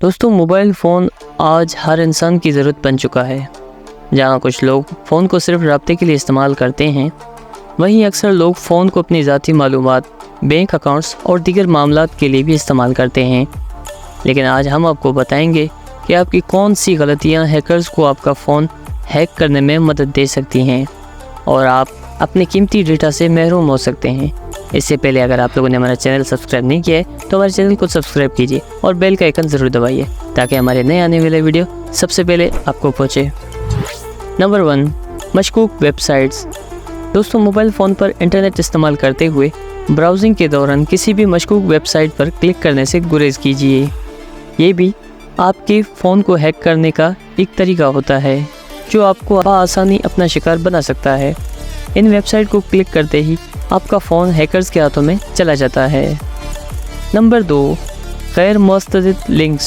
دوستوں mobile phone آج ہر انسان کی ضرورت بن چکا ہے۔ جہاں کچھ لوگ فون کو صرف رابطے کے لیے استعمال کرتے ہیں، وہیں اکثر لوگ فون کو اپنی ذاتی معلومات، بینک اکاؤنٹس اور دیگر معاملات کے لیے بھی استعمال کرتے ہیں۔ لیکن آج ہم آپ کو بتائیں گے کہ آپ کی کون سی غلطیاں ہیکرز کو آپ کا فون ہیک کرنے میں مدد دے سکتی ہیں اور آپ اپنے قیمتی ڈیٹا سے محروم ہو سکتے ہیں۔ اس سے پہلے اگر آپ لوگوں نے ہمارا چینل سبسکرائب نہیں کیا ہے تو ہمارے چینل کو سبسکرائب کیجیے اور بیل کا آئیکن ضرور دبائیے تاکہ ہمارے نئے آنے والے ویڈیو سب سے پہلے آپ کو پہنچے۔ نمبر 1، مشکوک ویب سائٹس۔ دوستوں موبائل فون پر انٹرنیٹ استعمال کرتے ہوئے براؤزنگ کے دوران کسی بھی مشکوک ویب سائٹ پر کلک کرنے سے گریز کیجیے۔ یہ بھی آپ کے فون کو ہیک کرنے کا ایک طریقہ ہوتا ہے جو آپ کو بآسانی اپنا شکار بنا سکتا ہے۔ ان ویب سائٹ کو کلک کرتے ہی آپ کا فون ہیکرز کے ہاتھوں میں چلا جاتا ہے۔ نمبر 2، غیر مستند لنکس۔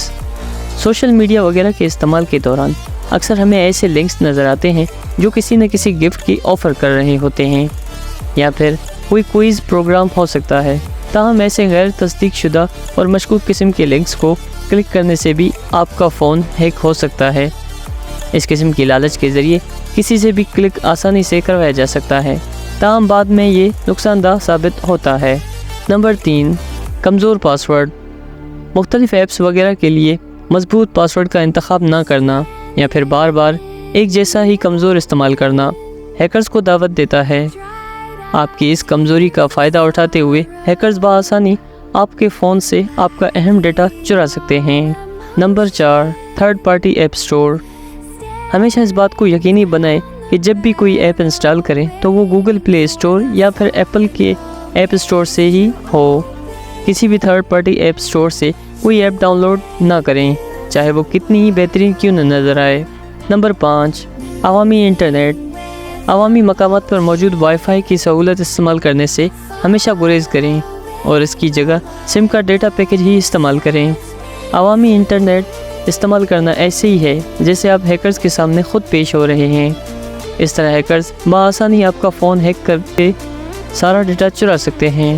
سوشل میڈیا وغیرہ کے استعمال کے دوران اکثر ہمیں ایسے لنکس نظر آتے ہیں جو کسی نہ کسی گفٹ کی آفر کر رہے ہوتے ہیں یا پھر کوئی کوئز پروگرام ہو سکتا ہے۔ تاہم ایسے غیر تصدیق شدہ اور مشکوک قسم کے لنکس کو کلک کرنے سے بھی آپ کا فون ہیک ہو سکتا ہے۔ اس قسم کی لالچ کے ذریعے کسی سے بھی کلک آسانی سے کروایا جا سکتا ہے، تاہم بعد میں یہ نقصان دہ ثابت ہوتا ہے۔ نمبر 3، کمزور پاسورڈ۔ مختلف ایپس وغیرہ کے لیے مضبوط پاسورڈ کا انتخاب نہ کرنا یا پھر بار بار ایک جیسا ہی کمزور استعمال کرنا ہیکرز کو دعوت دیتا ہے۔ آپ کی اس کمزوری کا فائدہ اٹھاتے ہوئے ہیکرز بآسانی آپ کے فون سے آپ کا اہم ڈیٹا چرا سکتے ہیں۔ Number 4، third party app store. ہمیشہ اس بات کو یقینی بنائیں کہ جب بھی کوئی ایپ انسٹال کریں تو وہ گوگل پلے اسٹور یا پھر ایپل کے ایپ اسٹور سے ہی ہو۔ کسی بھی تھرڈ پارٹی ایپ اسٹور سے کوئی ایپ ڈاؤن لوڈ نہ کریں، چاہے وہ کتنی ہی بہترین کیوں نہ نظر آئے۔ نمبر 5، عوامی انٹرنیٹ۔ عوامی مقامات پر موجود وائی فائی کی سہولت استعمال کرنے سے ہمیشہ گریز کریں اور اس کی جگہ سم کا ڈیٹا پیکج ہی استعمال کریں۔ عوامی انٹرنیٹ استعمال کرنا ایسے ہی ہے جیسے آپ ہیکرز کے سامنے خود پیش ہو رہے ہیں۔ اس طرح ہیکرز بآسانی آپ کا فون ہیک کر کے سارا ڈیٹا چرا سکتے ہیں۔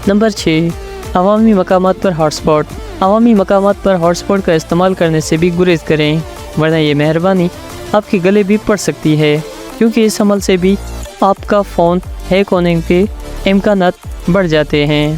نمبر 6، عوامی مقامات پر ہاٹ اسپاٹ۔ عوامی مقامات پر ہاٹ اسپاٹ کا استعمال کرنے سے بھی گریز کریں، ورنہ یہ مہربانی آپ کے گلے بھی پڑ سکتی ہے، کیونکہ اس عمل سے بھی آپ کا فون ہیک ہونے کے امکانات بڑھ جاتے ہیں۔